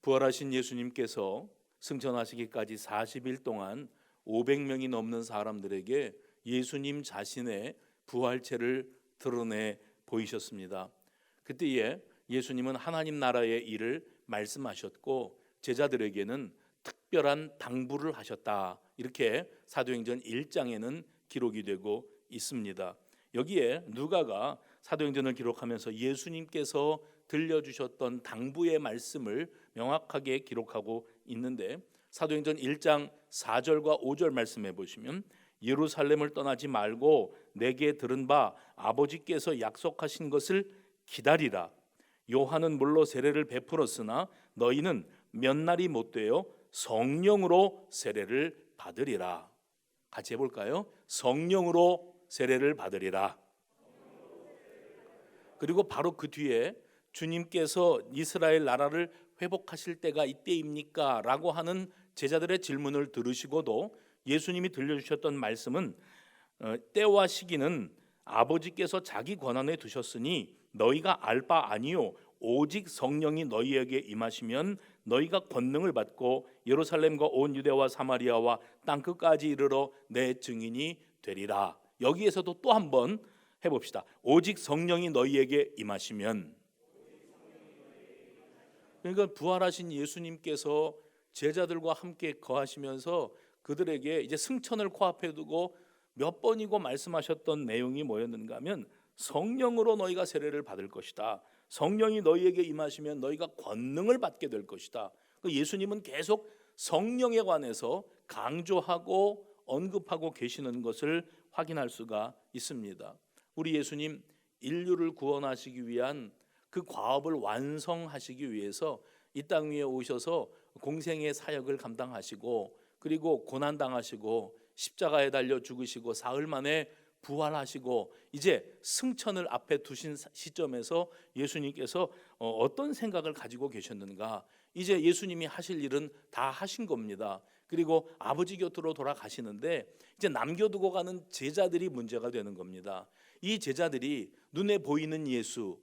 부활하신 예수님께서 승천하시기까지 40일 동안 500명이 넘는 사람들에게 예수님 자신의 부활체를 드러내 보이셨습니다. 그때에 예수님은 하나님 나라의 일을 말씀하셨고 제자들에게는 특별한 당부를 하셨다. 이렇게 사도행전 1장에는 기록이 되고 있습니다. 여기에 누가가 사도행전을 기록하면서 예수님께서 들려주셨던 당부의 말씀을 명확하게 기록하고 있는데 사도행전 1장 4절과 5절 말씀해 보시면 예루살렘을 떠나지 말고 내게 들은 바 아버지께서 약속하신 것을 기다리라. 요한은 물로 세례를 베풀었으나 너희는 몇 날이 못 되어 성령으로 세례를 받으리라. 같이 해볼까요? 성령으로 세례를 받으리라. 그리고 바로 그 뒤에 주님께서 이스라엘 나라를 회복하실 때가 이때입니까? 라고 하는 제자들의 질문을 들으시고도 예수님이 들려주셨던 말씀은 때와 시기는 아버지께서 자기 권한에 두셨으니 너희가 알 바 아니요 오직 성령이 너희에게 임하시면 너희가 권능을 받고 예루살렘과 온 유대와 사마리아와 땅끝까지 이르러 내 증인이 되리라. 여기에서도 또 한 번 해봅시다. 오직 성령이 너희에게 임하시면. 그러니까 부활하신 예수님께서 제자들과 함께 거하시면서 그들에게 이제 승천을 코앞에 두고 몇 번이고 말씀하셨던 내용이 뭐였는가 하면 성령으로 너희가 세례를 받을 것이다. 성령이 너희에게 임하시면 너희가 권능을 받게 될 것이다. 예수님은 계속 성령에 관해서 강조하고 언급하고 계시는 것을 확인할 수가 있습니다. 우리 예수님 인류를 구원하시기 위한 그 과업을 완성하시기 위해서 이 땅 위에 오셔서 공생의 사역을 감당하시고 그리고 고난당하시고 십자가에 달려 죽으시고 사흘 만에 부활하시고 이제 승천을 앞에 두신 시점에서 예수님께서 어떤 생각을 가지고 계셨는가? 이제 예수님이 하실 일은 다 하신 겁니다. 그리고 아버지 곁으로 돌아가시는데 이제 남겨두고 가는 제자들이 문제가 되는 겁니다. 이 제자들이 눈에 보이는 예수,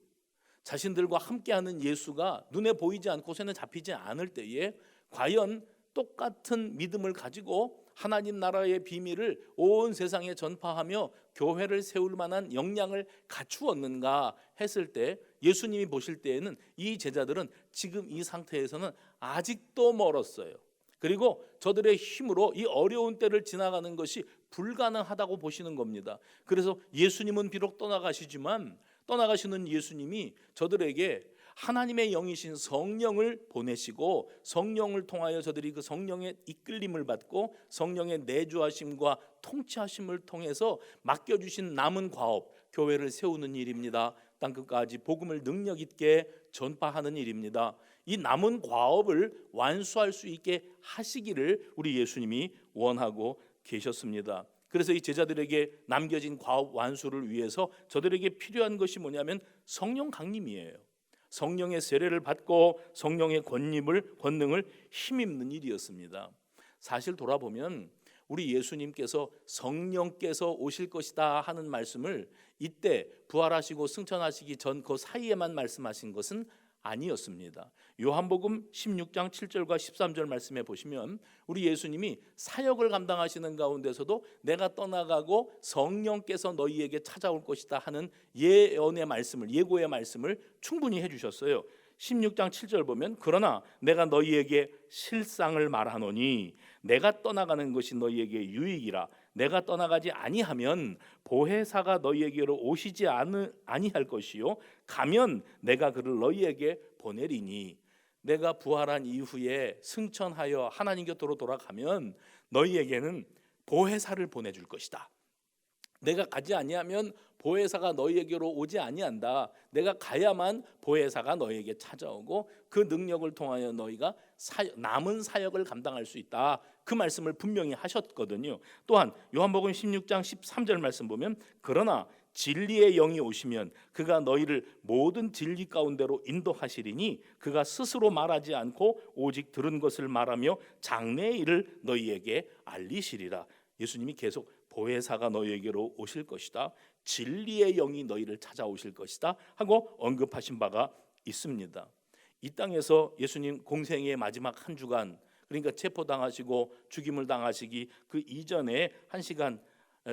자신들과 함께하는 예수가 눈에 보이지 않고 손에 잡히지 않을 때에 과연 똑같은 믿음을 가지고 하나님 나라의 비밀을 온 세상에 전파하며 교회를 세울 만한 역량을 갖추었는가 했을 때 예수님이 보실 때에는 이 제자들은 지금 이 상태에서는 아직도 멀었어요. 그리고 저들의 힘으로 이 어려운 때를 지나가는 것이 불가능하다고 보시는 겁니다. 그래서 예수님은 비록 떠나가시지만 떠나가시는 예수님이 저들에게 하나님의 영이신 성령을 보내시고 성령을 통하여 저들이 그 성령의 이끌림을 받고 성령의 내주하심과 통치하심을 통해서 맡겨주신 남은 과업, 교회를 세우는 일입니다. 땅끝까지 복음을 능력 있게 전파하는 일입니다. 이 남은 과업을 완수할 수 있게 하시기를 우리 예수님이 원하고 계셨습니다. 그래서 이 제자들에게 남겨진 과업 완수를 위해서 저들에게 필요한 것이 뭐냐면 성령 강림이에요. 성령의 세례를 받고 성령의 권능을 힘입는 일이었습니다. 사실 돌아보면 우리 예수님께서 성령께서 오실 것이다 하는 말씀을 이때 부활하시고 승천하시기 전 그 사이에만 말씀하신 것은 아니었습니다. 요한복음 16장 7절과 13절 말씀해 보시면 우리 예수님이 사역을 감당하시는 가운데서도 내가 떠나가고 성령께서 너희에게 찾아올 것이다 하는 예언의 말씀을, 예고의 말씀을 충분히 해주셨어요. 16장 7절 보면 그러나 내가 너희에게 실상을 말하노니 내가 떠나가는 것이 너희에게 유익이라. 내가 떠나가지 아니하면 보혜사가 너희에게로 오시지 아니할 것이요 가면 내가 그를 너희에게 보내리니. 내가 부활한 이후에 승천하여 하나님 곁으로 돌아가면 너희에게는 보혜사를 보내줄 것이다. 내가 가지 아니하면 보혜사가 너희에게로 오지 아니한다. 내가 가야만 보혜사가 너희에게 찾아오고 그 능력을 통하여 너희가 남은 사역을 감당할 수 있다. 그 말씀을 분명히 하셨거든요. 또한 요한복음 16장 13절 말씀 보면 그러나 진리의 영이 오시면 그가 너희를 모든 진리 가운데로 인도하시리니 그가 스스로 말하지 않고 오직 들은 것을 말하며 장래의 일을 너희에게 알리시리라. 예수님이 계속 보혜사가 너희에게로 오실 것이다. 진리의 영이 너희를 찾아오실 것이다 하고 언급하신 바가 있습니다. 이 땅에서 예수님 공생의 마지막 한 주간, 그러니까 체포당하시고 죽임을 당하시기 그 이전에 1시간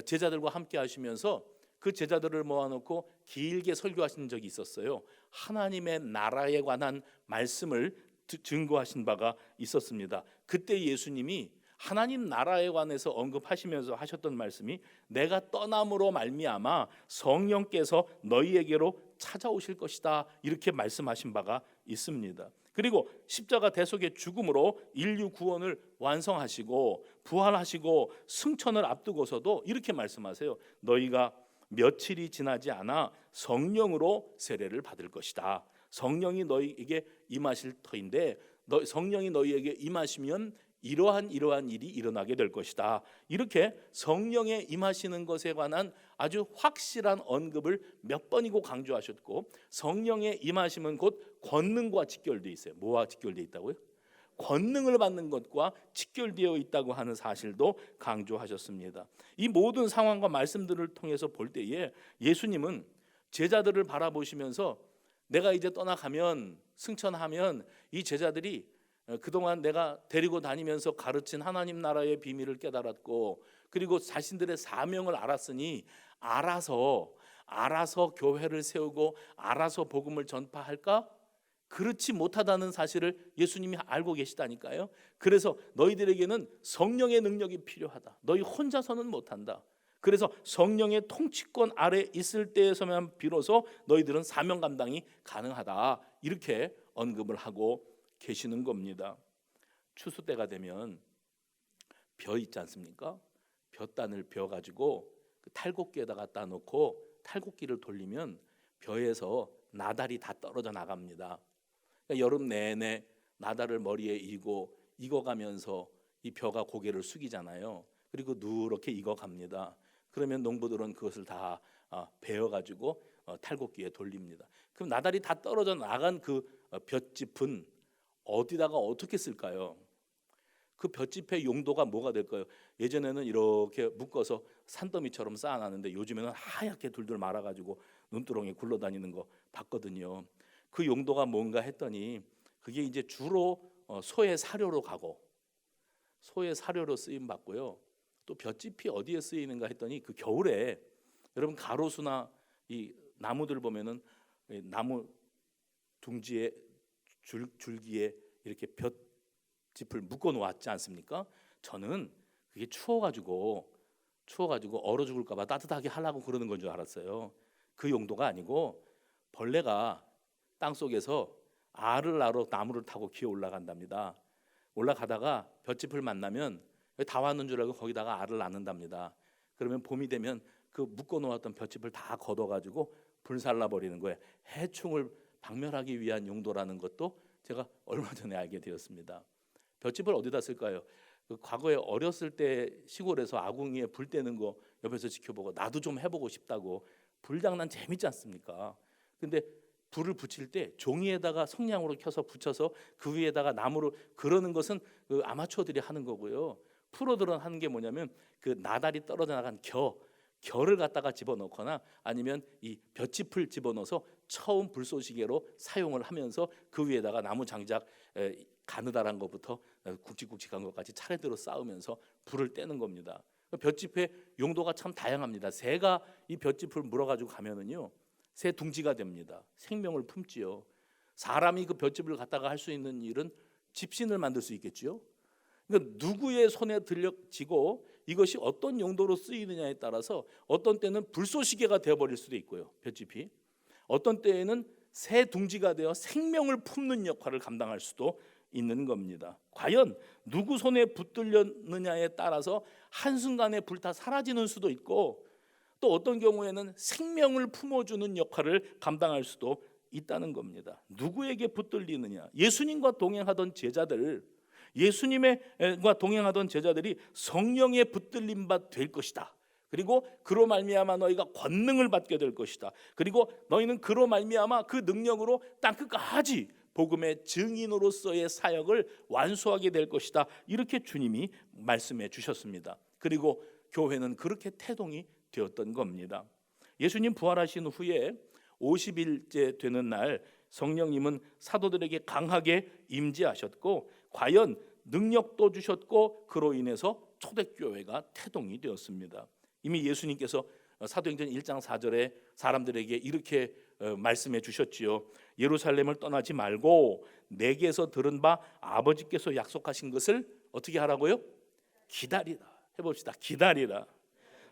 제자들과 함께 하시면서 그 제자들을 모아놓고 길게 설교하신 적이 있었어요. 하나님의 나라에 관한 말씀을 증거하신 바가 있었습니다. 그때 예수님이 하나님 나라에 관해서 언급하시면서 하셨던 말씀이 내가 떠남으로 말미암아 성령께서 너희에게로 찾아오실 것이다, 이렇게 말씀하신 바가 있습니다. 그리고 십자가 대속의 죽음으로 인류 구원을 완성하시고 부활하시고 승천을 앞두고서도 이렇게 말씀하세요. 너희가 며칠이 지나지 않아 성령으로 세례를 받을 것이다. 성령이 너희에게 임하실 터인데 성령이 너희에게 임하시면 이러한 일이 일어나게 될 것이다. 이렇게 성령의 임하시는 것에 관한 아주 확실한 언급을 몇 번이고 강조하셨고, 성령의 임하심은 곧 권능과 직결되어 있어요. 뭐와 직결되어 있다고요? 권능을 받는 것과 직결되어 있다고 하는 사실도 강조하셨습니다. 이 모든 상황과 말씀들을 통해서 볼 때에 예수님은 제자들을 바라보시면서 내가 이제 떠나가면, 승천하면 이 제자들이 그동안 내가 데리고 다니면서 가르친 하나님 나라의 비밀을 깨달았고, 그리고 자신들의 사명을 알았으니 알아서 교회를 세우고 알아서 복음을 전파할까? 그렇지 못하다는 사실을 예수님이 알고 계시다니까요. 그래서 너희들에게는 성령의 능력이 필요하다. 너희 혼자서는 못한다. 그래서 성령의 통치권 아래 있을 때에서만 비로소 너희들은 사명 감당이 가능하다, 이렇게 언급을 하고 계시는 겁니다. 추수 때가 되면 벼 있지 않습니까? 벼단을 벼가지고 그 탈곡기에다가 갖다 놓고 탈곡기를 돌리면 벼에서 나달이 다 떨어져 나갑니다. 그러니까 여름 내내 나달을 머리에 익어가면서 이 벼가 고개를 숙이잖아요. 그리고 누렇게 익어갑니다. 그러면 농부들은 그것을 다 베어가지고 탈곡기에 돌립니다. 그럼 나달이 다 떨어져 나간 그 볏짚은 어디다가 어떻게 쓸까요? 그 볏짚의 용도가 뭐가 될까요? 예전에는 이렇게 묶어서 산더미처럼 쌓아놨는데 요즘에는 하얗게 둘둘 말아가지고 눈두렁에 굴러다니는 거 봤거든요. 그 용도가 뭔가 했더니 그게 이제 주로 소의 사료로 가고 소의 사료로 쓰임 받고요. 또 볏짚이 어디에 쓰이는가 했더니 그 겨울에 여러분 가로수나 이 나무들 보면은 나무 둥지에 줄기에 이렇게 볏짚을 묶어 놓았지 않습니까? 저는 그게 추워가지고 얼어 죽을까 봐 따뜻하게 하려고 그러는 건 줄 알았어요. 그 용도가 아니고 벌레가 땅속에서 알을 낳으러 나무를 타고 기어 올라간답니다. 올라가다가 볏짚을 만나면 다 왔는 줄 알고 거기다가 알을 낳는답니다. 그러면 봄이 되면 그 묶어 놓았던 볏짚을 다 걷어가지고 불살라 버리는 거예요. 해충을 박멸하기 위한 용도라는 것도 제가 얼마 전에 알게 되었습니다. 볏짚을 어디다 쓸까요? 그 과거에 어렸을 때 시골에서 아궁이에 불 때는 거 옆에서 지켜보고 나도 좀 해보고 싶다고, 불장난 재밌지 않습니까? 근데 불을 붙일 때 종이에다가 성냥으로 켜서 붙여서 그 위에다가 나무를, 그러는 것은 그 아마추어들이 하는 거고요. 프로들은 하는 게 뭐냐면 그 나달이 떨어져 나간 겨를 갖다가 집어넣거나 아니면 이 볏짚을 집어넣어서 처음 불쏘시개로 사용을 하면서 그 위에다가 나무 장작 가느다란 것부터 굵직굵직한 것까지 차례대로 쌓으면서 불을 떼는 겁니다. 볏짚의 용도가 참 다양합니다. 새가 이 볏짚을 물어가지고 가면은요, 새 둥지가 됩니다. 생명을 품지요. 사람이 그 볏짚을 갖다가 할 수 있는 일은 집신을 만들 수 있겠지요. 그러니까 누구의 손에 들려지고 이것이 어떤 용도로 쓰이느냐에 따라서 어떤 때는 불쏘시개가 되어버릴 수도 있고요, 볏짚이. 어떤 때에는 새 둥지가 되어 생명을 품는 역할을 감당할 수도 있는 겁니다. 과연 누구 손에 붙들렸느냐에 따라서 한순간에 불타 사라지는 수도 있고, 또 어떤 경우에는 생명을 품어주는 역할을 감당할 수도 있다는 겁니다. 누구에게 붙들리느냐? 예수님과 동행하던 제자들이 성령에 붙들림 바 될 것이다. 그리고 그로 말미암아 너희가 권능을 받게 될 것이다. 그리고 너희는 그로 말미암아 그 능력으로 땅 끝까지 복음의 증인으로서의 사역을 완수하게 될 것이다. 이렇게 주님이 말씀해 주셨습니다. 그리고 교회는 그렇게 태동이 되었던 겁니다. 예수님 부활하신 후에 50일째 되는 날 성령님은 사도들에게 강하게 임재하셨고 과연 능력도 주셨고 그로 인해서 초대교회가 태동이 되었습니다. 이미 예수님께서 사도행전 1장 4절에 사람들에게 이렇게 말씀해 주셨지요. 예루살렘을 떠나지 말고 내게서 들은 바 아버지께서 약속하신 것을 어떻게 하라고요? 기다리라. 해봅시다. 기다리라.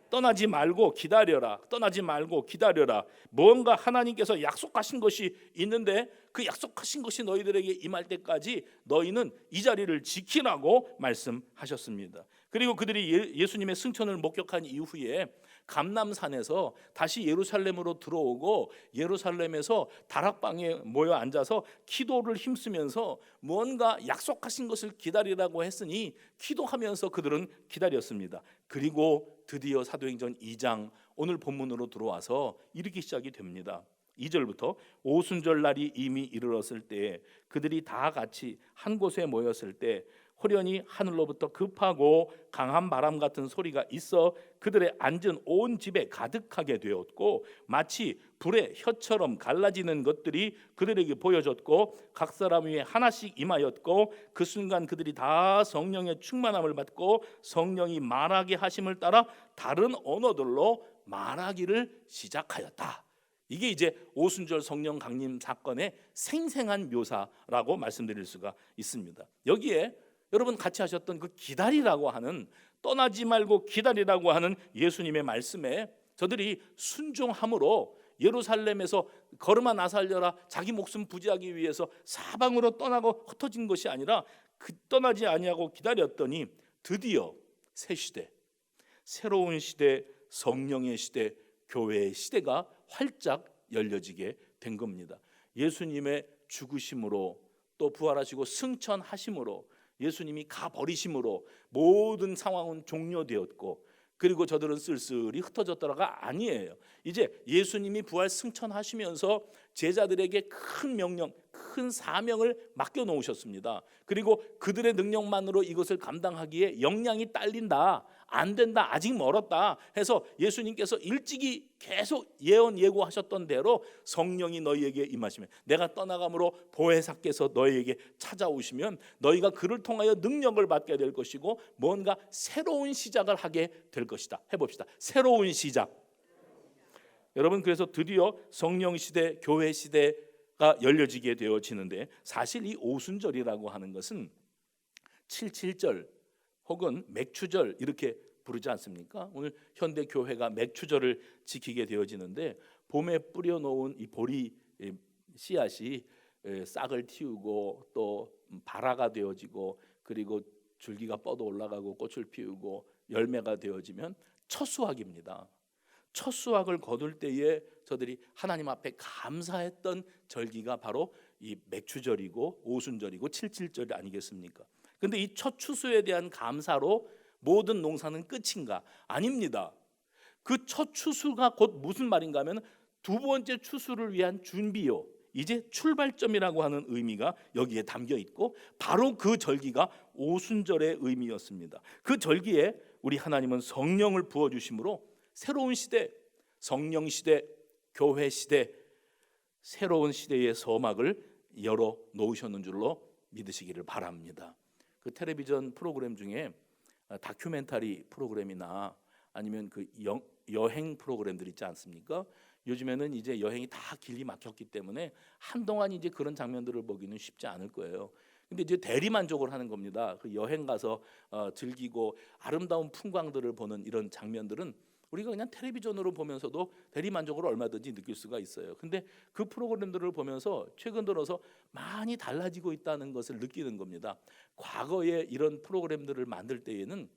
떠나지 말고 기다려라. 떠나지 말고 기다려라. 무언가 하나님께서 약속하신 것이 있는데 그 약속하신 것이 너희들에게 임할 때까지 너희는 이 자리를 지키라고 말씀하셨습니다. 그리고 그들이 예수님의 승천을 목격한 이후에 감람산에서 다시 예루살렘으로 들어오고 예루살렘에서 다락방에 모여 앉아서 기도를 힘쓰면서 무언가 약속하신 것을 기다리라고 했으니 기도하면서 그들은 기다렸습니다. 그리고 드디어 사도행전 2장 오늘 본문으로 들어와서 이렇게 시작이 됩니다. 2절부터 오순절 날이 이미 이르렀을 때 그들이 다 같이 한 곳에 모였을 때 호련히 하늘로부터 급하고 강한 바람 같은 소리가 있어 그들의 앉은 온 집에 가득하게 되었고 마치 불의 혀처럼 갈라지는 것들이 그들에게 보여졌고 각 사람 위에 하나씩 임하였고 그 순간 그들이 다 성령의 충만함을 받고 성령이 말하게 하심을 따라 다른 언어들로 말하기를 시작하였다. 이게 이제 오순절 성령 강림 사건의 생생한 묘사라고 말씀드릴 수가 있습니다. 여기에 여러분 같이 하셨던 그 기다리라고 하는 떠나지 말고 기다리라고 하는 예수님의 말씀에 저들이 순종함으로 예루살렘에서 걸음아 나살려라 자기 목숨 부지하기 위해서 사방으로 떠나고 흩어진 것이 아니라 그 떠나지 아니하고 기다렸더니 드디어 새 시대, 새로운 시대, 성령의 시대, 교회의 시대가 활짝 열려지게 된 겁니다. 예수님의 죽으심으로 또 부활하시고 승천하심으로 예수님이 가버리심으로 모든 상황은 종료되었고 그리고 저들은 쓸쓸히 흩어졌더라가 아니에요. 이제 예수님이 부활 승천하시면서 제자들에게 큰 명령, 큰 사명을 맡겨놓으셨습니다. 그리고 그들의 능력만으로 이것을 감당하기에 역량이 딸린다, 안 된다, 아직 멀었다 해서 예수님께서 일찍이 계속 예언하셨던 대로 성령이 너희에게 임하시면 내가 떠나감으로 보혜사께서 너희에게 찾아오시면 너희가 그를 통하여 능력을 받게 될 것이고 뭔가 새로운 시작을 하게 될 것이다. 해봅시다. 새로운 시작. 여러분 그래서 드디어 성령 시대, 교회 시대가 열려지게 되어지는데 사실 이 오순절이라고 하는 것은 77절 혹은 맥추절 이렇게 부르지 않습니까? 오늘 현대 교회가 맥추절을 지키게 되어지는데 봄에 뿌려놓은 이 보리 씨앗이 싹을 틔우고 또 발화가 되어지고 그리고 줄기가 뻗어 올라가고 꽃을 피우고 열매가 되어지면 첫 수확입니다. 첫 수확을 거둘 때에 저들이 하나님 앞에 감사했던 절기가 바로 이 맥추절이고 오순절이고 칠칠절이 아니겠습니까? 근데 이 첫 추수에 대한 감사로 모든 농사는 끝인가? 아닙니다. 그 첫 추수가 곧 무슨 말인가 하면 두 번째 추수를 위한 준비요. 이제 출발점이라고 하는 의미가 여기에 담겨 있고 바로 그 절기가 오순절의 의미였습니다. 그 절기에 우리 하나님은 성령을 부어주심으로 새로운 시대, 성령 시대, 교회 시대, 새로운 시대의 서막을 열어 놓으셨는 줄로 믿으시기를 바랍니다. 그 텔레비전 프로그램 중에 다큐멘터리 프로그램이나 아니면 그 여행 프로그램들 있지 않습니까? 요즘에는 이제 여행이 다 길이 막혔기 때문에 한동안 이제 그런 장면들을 보기는 쉽지 않을 거예요. 근데 이제 대리만족을 하는 겁니다. 그 여행 가서 즐기고 아름다운 풍광들을 보는 이런 장면들은 우리가 그냥 텔레비전으로 보면서도 대리만족을 얼마든지 느낄 수가 있어요. 근데 그 프로그램들을 보면서 최근 들어서 많이 달라지고 있다는 것을 느끼는 겁니다. 과거에 이런 프로그램들을 만들 때에는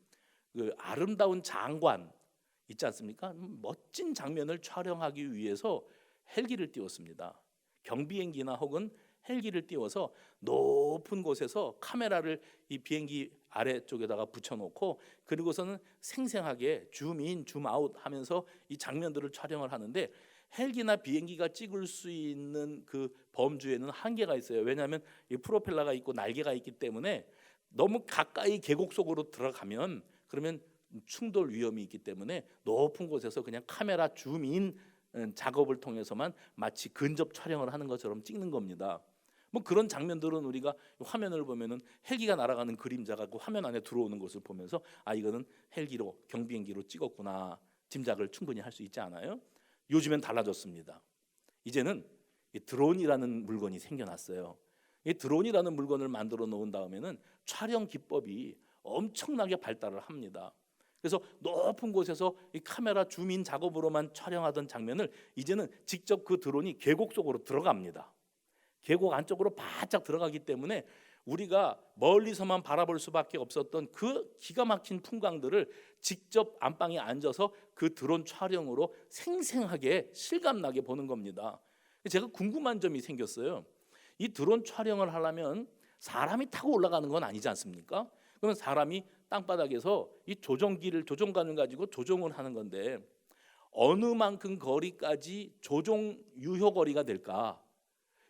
그 아름다운 장관 있지 않습니까? 멋진 장면을 촬영하기 위해서 헬기를 띄웠습니다. 경비행기나 혹은 헬기를 띄워서 높은 곳에서 카메라를 이 비행기 아래쪽에다가 붙여놓고 그리고서는 생생하게 줌인 줌아웃 하면서 이 장면들을 촬영을 하는데 헬기나 비행기가 찍을 수 있는 그 범주에는 한계가 있어요. 왜냐하면 이 프로펠러가 있고 날개가 있기 때문에 너무 가까이 계곡 속으로 들어가면 그러면 충돌 위험이 있기 때문에 높은 곳에서 그냥 카메라 줌인 작업을 통해서만 마치 근접 촬영을 하는 것처럼 찍는 겁니다. 뭐 그런 장면들은 우리가 화면을 보면은 헬기가 날아가는 그림자가 그 화면 안에 들어오는 것을 보면서 이거는 헬기로 경비행기로 찍었구나 짐작을 충분히 할 수 있지 않아요? 요즘엔 달라졌습니다. 이제는 이 드론이라는 물건이 생겨났어요. 이 드론이라는 물건을 만들어 놓은 다음에는 촬영 기법이 엄청나게 발달을 합니다. 그래서 높은 곳에서 이 카메라 줌인 작업으로만 촬영하던 장면을 이제는 직접 그 드론이 계곡 속으로 들어갑니다. 계곡 안쪽으로 바짝 들어가기 때문에 우리가 멀리서만 바라볼 수밖에 없었던 그 기가 막힌 풍광들을 직접 안방에 앉아서 그 드론 촬영으로 생생하게 실감나게 보는 겁니다. 제가 궁금한 점이 생겼어요. 이 드론 촬영을 하려면 사람이 타고 올라가는 건 아니지 않습니까? 그러면 사람이 땅바닥에서 이 조종관을 가지고 조종을 하는 건데 어느 만큼 거리까지 조종 유효 거리가 될까?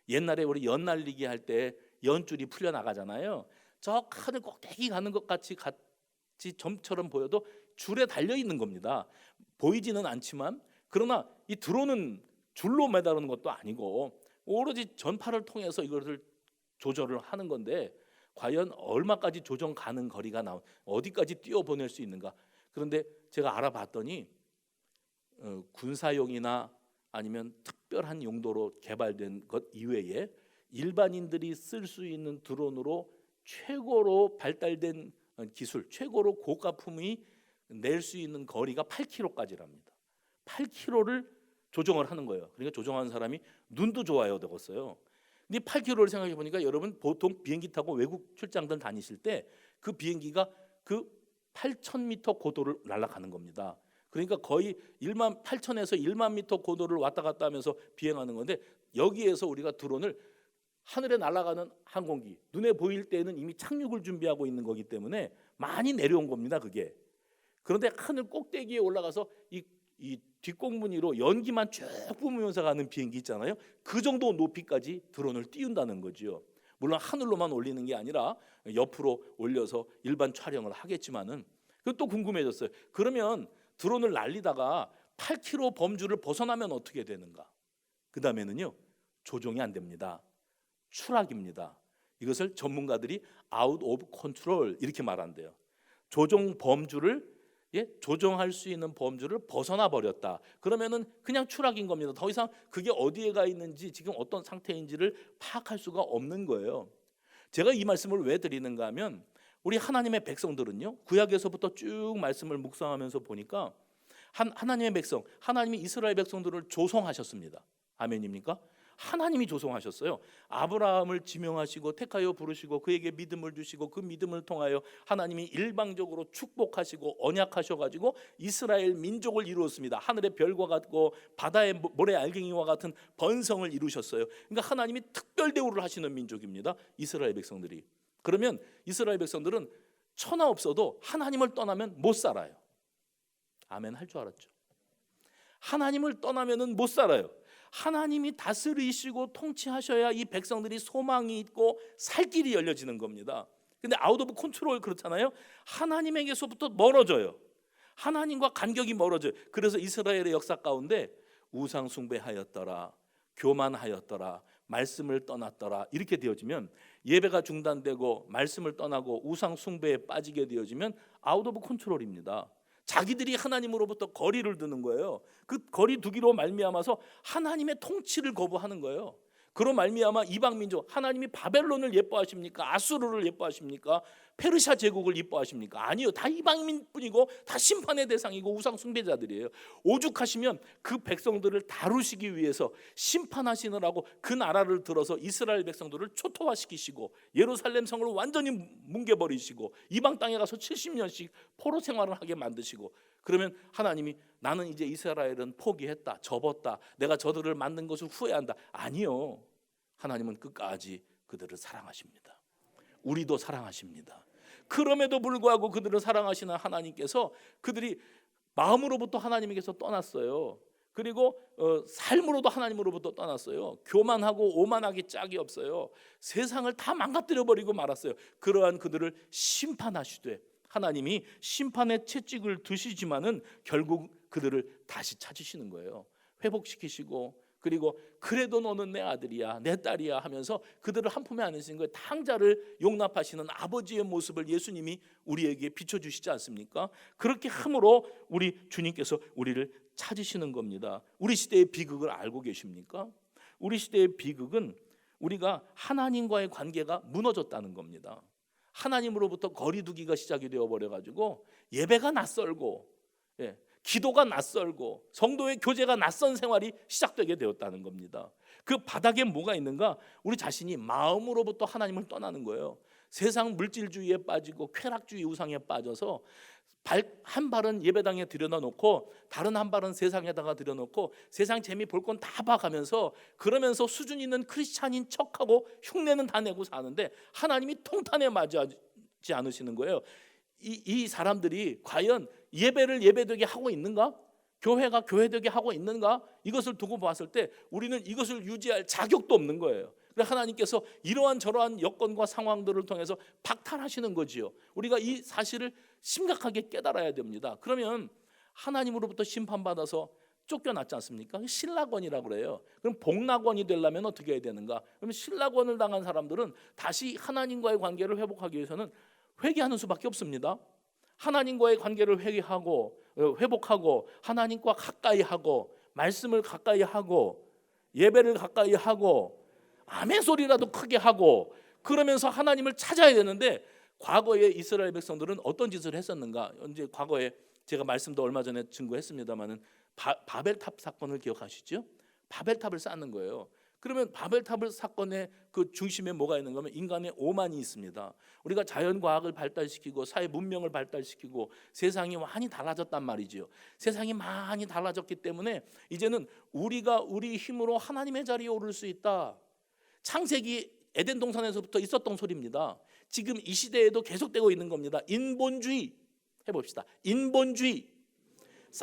옛날에 우리 연 날리기 할 때 연줄이 풀려 나가잖아요. 저 하늘 꼭대기 가는 것 같이 점처럼 보여도 줄에 달려 있는 겁니다. 보이지는 않지만 그러나 이 드론은 줄로 매다르는 것도 아니고 오로지 전파를 통해서 이것을 조절을 하는 건데 과연 얼마까지 조정 가능 거리가 어디까지 띄워보낼 수 있는가? 그런데 제가 알아봤더니 군사용이나 아니면 특별한 용도로 개발된 것 이외에 일반인들이 쓸 수 있는 드론으로 최고로 발달된 기술, 최고로 고가품이 낼 수 있는 거리가 8km까지랍니다. 8km를 조정을 하는 거예요. 그러니까 조정하는 사람이 눈도 좋아야 되겠어요. 근데 8km를 생각해 보니까 여러분 보통 비행기 타고 외국 출장들 다니실 때 그 비행기가 그 8,000m 고도를 날아가는 겁니다. 그러니까 거의 8,000에서 1만 미터 고도를 왔다 갔다 하면서 비행하는 건데 여기에서 우리가 드론을 하늘에 날아가는 항공기 눈에 보일 때는 이미 착륙을 준비하고 있는 거기 때문에 많이 내려온 겁니다. 그게. 그런데 하늘 꼭대기에 올라가서 이 뒷공무니로 연기만 쭉 뿜으면서 가는 비행기 있잖아요. 그 정도 높이까지 드론을 띄운다는 거죠. 물론 하늘로만 올리는 게 아니라 옆으로 올려서 일반 촬영을 하겠지만은 그것도 궁금해졌어요. 그러면 드론을 날리다가 8km 범주를 벗어나면 어떻게 되는가? 그 다음에는요 조종이 안 됩니다. 추락입니다. 이것을 전문가들이 out of control 이렇게 말한대요. 조종 범주를 조정할 수 있는 범주를 벗어나 버렸다. 그러면은 그냥 추락인 겁니다. 더 이상 그게 어디에 가 있는지 지금 어떤 상태인지를 파악할 수가 없는 거예요. 제가 이 말씀을 왜 드리는가 하면 우리 하나님의 백성들은요 구약에서부터 쭉 말씀을 묵상하면서 보니까 하나님의 백성, 하나님이 이스라엘 백성들을 조성하셨습니다. 아멘입니까? 하나님이 조성하셨어요. 아브라함을 지명하시고 택하여 부르시고 그에게 믿음을 주시고 그 믿음을 통하여 하나님이 일방적으로 축복하시고 언약하셔가지고 이스라엘 민족을 이루었습니다. 하늘의 별과 같고 바다의 모래 알갱이와 같은 번성을 이루셨어요. 그러니까 하나님이 특별 대우를 하시는 민족입니다. 이스라엘 백성들이. 그러면 이스라엘 백성들은 천하 없어도 하나님을 떠나면 못 살아요. 아멘 할 줄 알았죠. 하나님을 떠나면은 못 살아요. 하나님이 다스리시고 통치하셔야 이 백성들이 소망이 있고 살 길이 열려지는 겁니다. 근데 아웃 오브 컨트롤 그렇잖아요. 하나님에게서부터 멀어져요. 하나님과 간격이 멀어져요. 그래서 이스라엘의 역사 가운데 우상 숭배하였더라, 교만하였더라, 말씀을 떠났더라 이렇게 되어지면 예배가 중단되고 말씀을 떠나고 우상 숭배에 빠지게 되어지면 아웃 오브 컨트롤입니다. 자기들이 하나님으로부터 거리를 두는 거예요. 그 거리 두기로 말미암아서 하나님의 통치를 거부하는 거예요. 그로 말미암아 이방 민족 하나님이 바벨론을 예뻐하십니까? 아수르를 예뻐하십니까? 페르시아 제국을 예뻐하십니까? 아니요. 다 이방인뿐이고 다 심판의 대상이고 우상 숭배자들이에요. 오죽하시면 그 백성들을 다루시기 위해서 심판하시느라고 그 나라를 들어서 이스라엘 백성들을 초토화시키시고 예루살렘 성을 완전히 뭉개버리시고 이방 땅에 가서 70년씩 포로 생활을 하게 만드시고 그러면 하나님이 나는 이제 이스라엘은 포기했다, 접었다, 내가 저들을 만든 것을 후회한다. 아니요. 하나님은 끝까지 그들을 사랑하십니다. 우리도 사랑하십니다. 그럼에도 불구하고 그들을 사랑하시는 하나님께서 그들이 마음으로부터 하나님에게서 떠났어요. 그리고 삶으로도 하나님으로부터 떠났어요. 교만하고 오만하기 짝이 없어요. 세상을 다 망가뜨려 버리고 말았어요. 그러한 그들을 심판하시되 하나님이 심판의 채찍을 드시지만은 결국 그들을 다시 찾으시는 거예요. 회복시키시고, 그리고 그래도 너는 내 아들이야, 내 딸이야 하면서 그들을 한 품에 안으시는 거예요. 탕자를 용납하시는 아버지의 모습을 예수님이 우리에게 비춰주시지 않습니까? 그렇게 함으로 우리 주님께서 우리를 찾으시는 겁니다. 우리 시대의 비극을 알고 계십니까? 우리 시대의 비극은 우리가 하나님과의 관계가 무너졌다는 겁니다. 하나님으로부터 거리두기가 시작이 되어버려가지고 예배가 낯설고, 기도가 낯설고, 성도의 교제가 낯선 생활이 시작되게 되었다는 겁니다. 그 바닥에 뭐가 있는가? 우리 자신이 마음으로부터 하나님을 떠나는 거예요. 세상 물질주의에 빠지고 쾌락주의 우상에 빠져서 한 발은 예배당에 들여놓고 다른 한 발은 세상에다가 들여놓고 세상 재미 볼 건 다 봐가면서, 그러면서 수준 있는 크리스찬인 척하고 흉내는 다 내고 사는데 하나님이 통탄에 맞이하지 않으시는 거예요. 이 사람들이 과연 예배를 예배되게 하고 있는가? 교회가 교회되게 하고 있는가? 이것을 두고 봤을 때 우리는 이것을 유지할 자격도 없는 거예요. 그래서 하나님께서 이러한 저러한 여건과 상황들을 통해서 박탈하시는 거지요. 우리가 이 사실을 심각하게 깨달아야 됩니다. 그러면 하나님으로부터 심판받아서 쫓겨났지 않습니까? 신락원이라고 그래요. 그럼 복락원이 되려면 어떻게 해야 되는가? 그러면 신락원을 당한 사람들은 다시 하나님과의 관계를 회복하기 위해서는 회개하는 수밖에 없습니다. 하나님과의 관계를 회복하고 하나님과 가까이 하고 말씀을 가까이 하고 예배를 가까이 하고 아멘 소리라도 크게 하고 그러면서 하나님을 찾아야 되는데, 과거에 이스라엘 백성들은 어떤 짓을 했었는가? 이제 과거에 제가 말씀도 얼마 전에 증거했습니다마는 바벨탑 사건을 기억하시죠? 바벨탑을 쌓는 거예요. 그러면 바벨탑 사건의 그 중심에 뭐가 있는가 하면 인간의 오만이 있습니다. 우리가 자연과학을 발달시키고 사회 문명을 발달시키고 세상이 많이 달라졌단 말이죠. 세상이 많이 달라졌기 때문에 이제는 우리가 우리 힘으로 하나님의 자리에 오를 수 있다. 창세기 에덴 동산에서부터 있었던 소리입니다. 지금 이 시대에도 계속되고 있는 겁니다. 인본주의 해봅시다. 인본주의,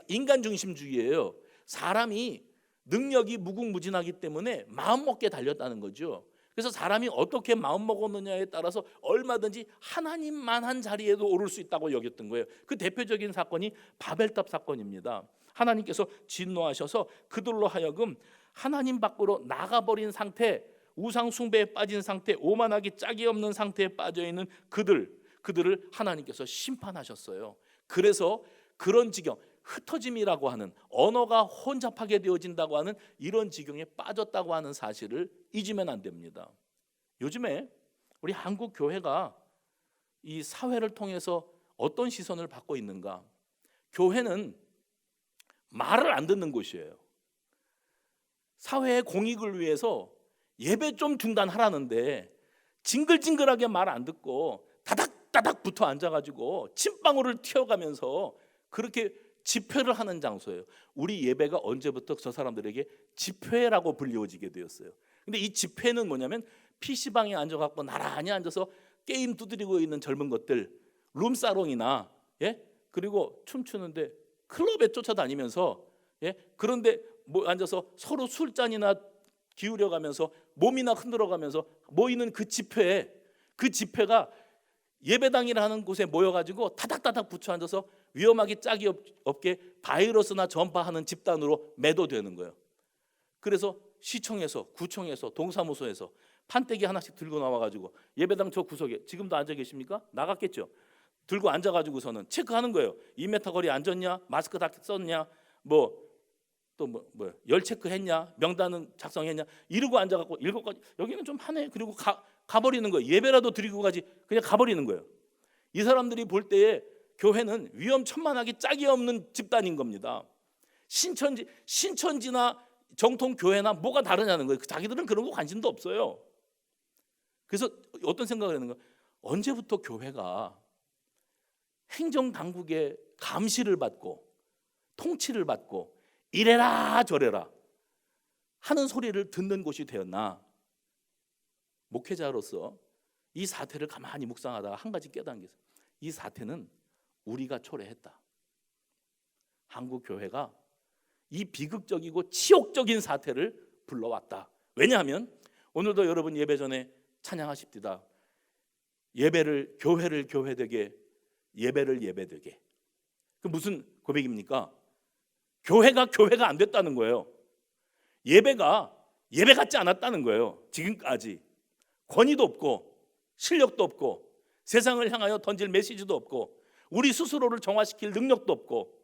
인간 중심주의예요. 사람이 능력이 무궁무진하기 때문에 마음먹기에 달렸다는 거죠. 그래서 사람이 어떻게 마음먹었느냐에 따라서 얼마든지 하나님만한 자리에도 오를 수 있다고 여겼던 거예요. 그 대표적인 사건이 바벨탑 사건입니다. 하나님께서 진노하셔서 그들로 하여금 하나님 밖으로 나가버린 상태, 우상 숭배에 빠진 상태, 오만하기 짝이 없는 상태에 빠져있는 그들을 하나님께서 심판하셨어요. 그래서 그런 지경, 흩어짐이라고 하는, 언어가 혼잡하게 되어진다고 하는 이런 지경에 빠졌다고 하는 사실을 잊으면 안 됩니다. 요즘에 우리 한국 교회가 이 사회를 통해서 어떤 시선을 받고 있는가? 교회는 말을 안 듣는 곳이에요. 사회의 공익을 위해서 예배 좀 중단하라는데 징글징글하게 말 안 듣고 다닥다닥 붙어 앉아가지고 침방울을 튀어가면서 그렇게 집회를 하는 장소예요. 우리 예배가 언제부터 저 사람들에게 집회라고 불리워지게 되었어요. 근데 이 집회는 뭐냐면 PC방에 앉아갖고 나란히 앉아서 게임 두드리고 있는 젊은 것들, 룸사롱이나 그리고 춤추는데 클럽에 쫓아다니면서 그런데 뭐 앉아서 서로 술잔이나 기울여가면서 몸이나 흔들어가면서 모이는 그 집회가 예배당이라는 곳에 모여가지고 타닥타닥 붙여 앉아서 위험하기 짝이 없게 바이러스나 전파하는 집단으로 매도되는 거예요. 그래서 시청에서, 구청에서, 동사무소에서 판때기 하나씩 들고 나와가지고 예배당 저 구석에 지금도 앉아 계십니까? 나갔겠죠. 들고 앉아가지고서는 체크하는 거예요. 2m 거리 앉았냐? 마스크 다 썼냐? 열 체크했냐? 명단은 작성했냐? 이러고 앉아갖고 7가지 여기는 좀 하네. 그리고 가버리는 거예요. 예배라도 드리고 가지 그냥 가버리는 거예요. 이 사람들이 볼 때에 교회는 위험천만하기 짝이 없는 집단인 겁니다. 신천지나 정통 교회나 뭐가 다르냐는 거예요. 자기들은 그런 거 관심도 없어요. 그래서 어떤 생각을 하는 거예요? 언제부터 교회가 행정당국의 감시를 받고 통치를 받고 이래라 저래라 하는 소리를 듣는 곳이 되었나? 목회자로서 이 사태를 가만히 묵상하다가 한 가지 깨달은 게 있어요. 이 사태는 우리가 초래했다. 한국 교회가 이 비극적이고 치욕적인 사태를 불러왔다. 왜냐하면 오늘도 여러분 예배 전에 찬양하십니다. 교회를 교회되게, 예배를 예배되게. 그 무슨 고백입니까? 교회가 안 됐다는 거예요. 예배 같지 않았다는 거예요. 지금까지 권위도 없고 실력도 없고 세상을 향하여 던질 메시지도 없고 우리 스스로를 정화시킬 능력도 없고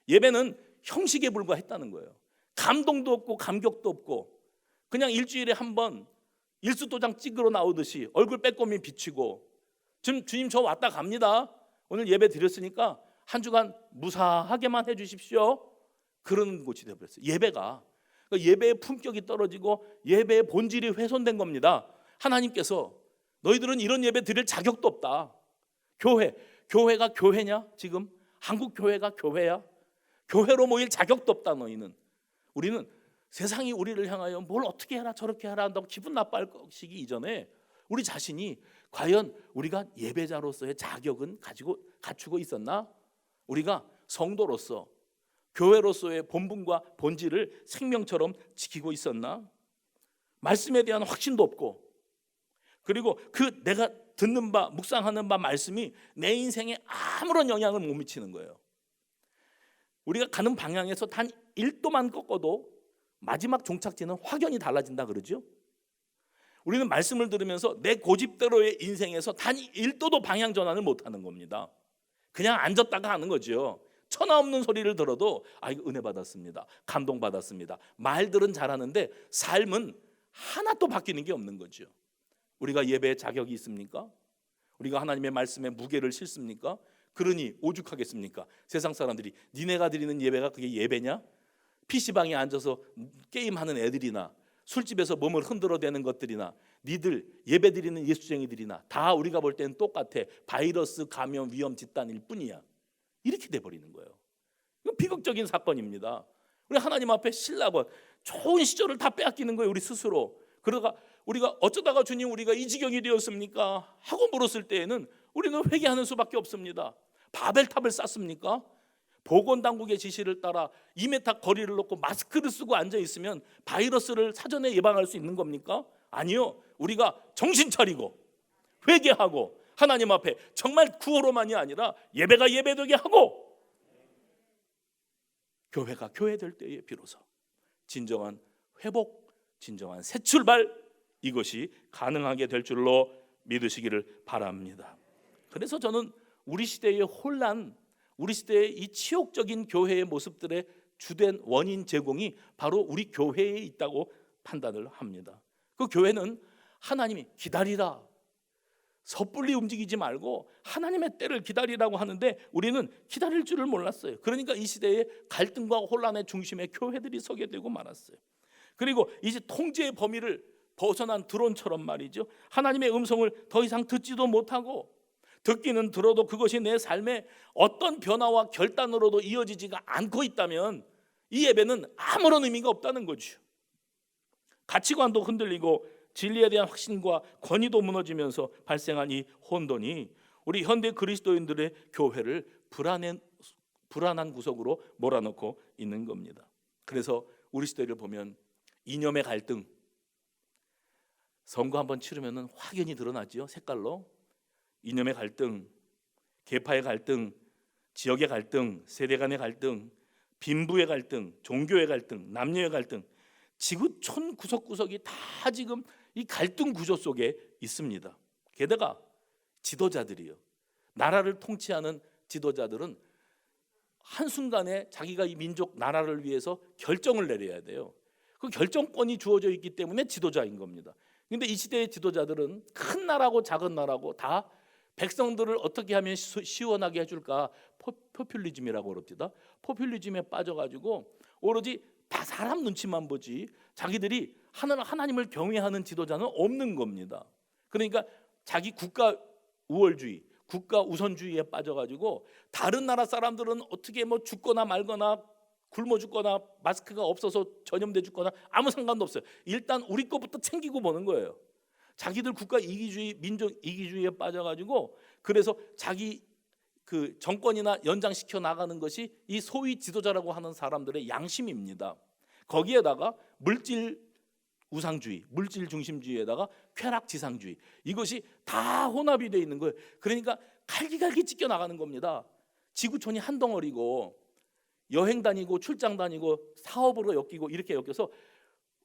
예배는 형식에 불과했다는 거예요. 감동도 없고 감격도 없고 그냥 일주일에 한 번 일수도장 찍으러 나오듯이 얼굴 빼꼼히 비치고 지금 주님 저 왔다 갑니다. 오늘 예배 드렸으니까 한 주간 무사하게만 해주십시오. 그런 곳이 되어버렸어요. 예배가 그러니까 예배의 품격이 떨어지고 예배의 본질이 훼손된 겁니다. 하나님께서 너희들은 이런 예배 드릴 자격도 없다. 교회가 교회냐? 지금 한국 교회가 교회야? 교회로 모일 자격도 없다. 너희는. 우리는 세상이 우리를 향하여 뭘 어떻게 해라 저렇게 해라 한다고 기분 나빠할 것이기 이전에 우리 자신이 과연 우리가 예배자로서의 자격은 갖추고 있었나? 우리가 성도로서 교회로서의 본분과 본질을 생명처럼 지키고 있었나? 말씀에 대한 확신도 없고 그리고 그 내가 듣는 바 묵상하는 바 말씀이 내 인생에 아무런 영향을 못 미치는 거예요. 우리가 가는 방향에서 단 1도만 꺾어도 마지막 종착지는 확연히 달라진다 그러죠. 우리는 말씀을 들으면서 내 고집대로의 인생에서 단 1도도 방향 전환을 못하는 겁니다. 그냥 앉았다가 하는 거죠. 천하 없는 소리를 들어도 이거 은혜 받았습니다. 감동 받았습니다. 말들은 잘하는데 삶은 하나도 바뀌는 게 없는 거죠. 우리가 예배에 자격이 있습니까? 우리가 하나님의 말씀에 무게를 실습니까? 그러니 오죽하겠습니까? 세상 사람들이 니네가 드리는 예배가 그게 예배냐? PC방에 앉아서 게임하는 애들이나 술집에서 몸을 흔들어대는 것들이나 니들 예배 드리는 예수쟁이들이나 다 우리가 볼 때는 똑같아. 바이러스 감염 위험 집단일 뿐이야. 이렇게 돼버리는 거예요. 이건 비극적인 사건입니다. 우리 하나님 앞에 신라고 좋은 시절을 다 빼앗기는 거예요. 우리 스스로. 그러다가 우리가 어쩌다가 주님 우리가 이 지경이 되었습니까? 하고 물었을 때에는 우리는 회개하는 수밖에 없습니다. 바벨탑을 쌓습니까? 보건당국의 지시를 따라 2m 거리를 놓고 마스크를 쓰고 앉아있으면 바이러스를 사전에 예방할 수 있는 겁니까? 아니요. 우리가 정신 차리고 회개하고 하나님 앞에 정말 구호로만이 아니라 예배가 예배되게 하고 교회가 교회될 때에 비로소 진정한 회복, 진정한 새 출발 이것이 가능하게 될 줄로 믿으시기를 바랍니다. 그래서 저는 우리 시대의 혼란, 우리 시대의 이 치욕적인 교회의 모습들의 주된 원인 제공이 바로 우리 교회에 있다고 판단을 합니다. 그 교회는 하나님이 기다리라, 섣불리 움직이지 말고 하나님의 때를 기다리라고 하는데 우리는 기다릴 줄을 몰랐어요. 그러니까 이 시대의 갈등과 혼란의 중심에 교회들이 서게 되고 말았어요. 그리고 이제 통제의 범위를 벗어난 드론처럼 말이죠. 하나님의 음성을 더 이상 듣지도 못하고 듣기는 들어도 그것이 내 삶에 어떤 변화와 결단으로도 이어지지가 않고 있다면 이 예배는 아무런 의미가 없다는 거죠. 가치관도 흔들리고 진리에 대한 확신과 권위도 무너지면서 발생한 이 혼돈이 우리 현대 그리스도인들의 교회를 불안한 구석으로 몰아넣고 있는 겁니다. 그래서 우리 시대를 보면 이념의 갈등, 선거 한번 치르면 확연히 드러나지요. 색깔로. 이념의 갈등, 계파의 갈등, 지역의 갈등, 세대 간의 갈등, 빈부의 갈등, 종교의 갈등, 남녀의 갈등, 지구촌 구석구석이 다 지금 이 갈등 구조 속에 있습니다. 게다가 지도자들이요, 나라를 통치하는 지도자들은 한순간에 자기가 이 민족 나라를 위해서 결정을 내려야 돼요. 그 결정권이 주어져 있기 때문에 지도자인 겁니다. 그런데 이 시대의 지도자들은 큰 나라고 작은 나라고 다 백성들을 어떻게 하면 시원하게 해줄까, 포퓰리즘이라고 그럽니다. 포퓰리즘에 빠져가지고 오로지 다 사람 눈치만 보지 자기들이 하나님을 경외하는 지도자는 없는 겁니다. 그러니까 자기 국가 우월주의, 국가 우선주의에 빠져가지고 다른 나라 사람들은 어떻게 뭐 죽거나 말거나 굶어 죽거나 마스크가 없어서 전염돼 죽거나 아무 상관도 없어요. 일단 우리 거부터 챙기고 보는 거예요. 자기들 국가 이기주의, 민족 이기주의에 빠져가지고 그래서 자기 그 정권이나 연장시켜 나가는 것이 이 소위 지도자라고 하는 사람들의 양심입니다. 거기에다가 물질 우상주의, 물질 중심주의에다가 쾌락지상주의, 이것이 다 혼합이 되어 있는 거예요. 그러니까 갈기갈기 찢겨 나가는 겁니다. 지구촌이 한 덩어리고 여행 다니고 출장 다니고 사업으로 엮이고 이렇게 엮여서